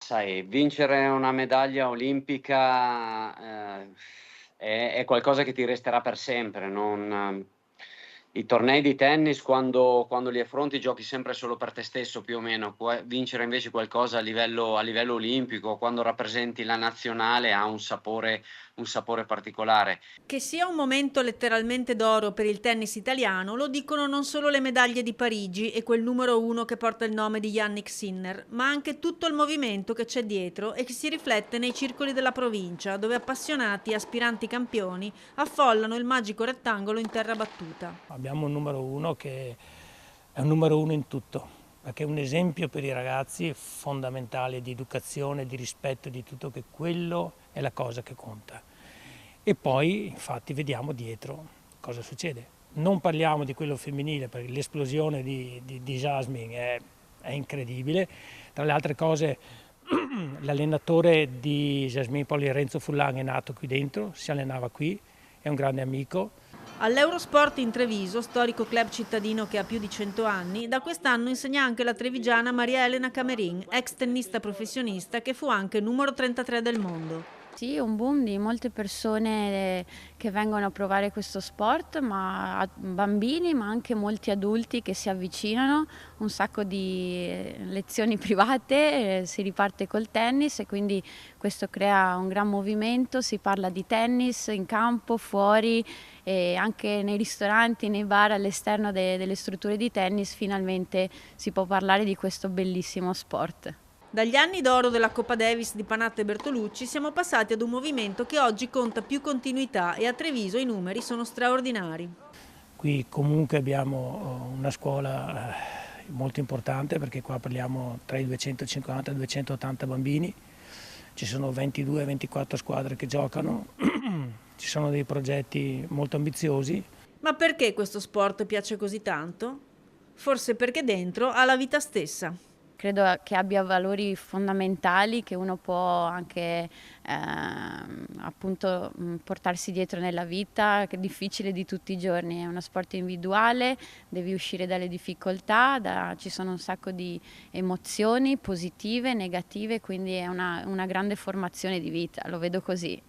Sai, vincere una medaglia olimpica, è qualcosa che ti resterà per sempre, non i tornei di tennis quando li affronti giochi sempre solo per te stesso più o meno, puoi vincere invece qualcosa a livello olimpico, quando rappresenti la nazionale ha un sapore particolare. Che sia un momento letteralmente d'oro per il tennis italiano lo dicono non solo le medaglie di Parigi e quel numero uno che porta il nome di Yannick Sinner, ma anche tutto il movimento che c'è dietro e che si riflette nei circoli della provincia, dove appassionati e aspiranti campioni affollano il magico rettangolo in terra battuta. Abbiamo un numero uno che è un numero uno in tutto, perché è un esempio per i ragazzi fondamentale di educazione, di rispetto, di tutto, che quello è la cosa che conta. E poi infatti vediamo dietro cosa succede. Non parliamo di quello femminile perché l'esplosione di Jasmine è incredibile. Tra le altre cose l'allenatore di Jasmine Poli, Renzo Fullan, è nato qui dentro, si allenava qui, è un grande amico. All'Eurosport in Treviso, storico club cittadino che ha più di 100 anni, da quest'anno insegna anche la trevigiana Maria Elena Camerin, ex tennista professionista che fu anche numero 33 del mondo. Sì, un boom di molte persone che vengono a provare questo sport, bambini, ma anche molti adulti che si avvicinano, un sacco di lezioni private, si riparte col tennis e quindi questo crea un gran movimento, si parla di tennis in campo, fuori e anche nei ristoranti, nei bar, all'esterno delle strutture di tennis finalmente si può parlare di questo bellissimo sport. Dagli anni d'oro della Coppa Davis di Panatta e Bertolucci siamo passati ad un movimento che oggi conta più continuità e a Treviso i numeri sono straordinari. Qui comunque abbiamo una scuola molto importante perché qua parliamo tra i 250 e i 280 bambini, ci sono 22-24 squadre che giocano, ci sono dei progetti molto ambiziosi. Ma perché questo sport piace così tanto? Forse perché dentro ha la vita stessa. Credo che abbia valori fondamentali che uno può anche appunto portarsi dietro nella vita, che è difficile di tutti i giorni, è uno sport individuale, devi uscire dalle difficoltà, ci sono un sacco di emozioni positive, negative, quindi è una grande formazione di vita, lo vedo così.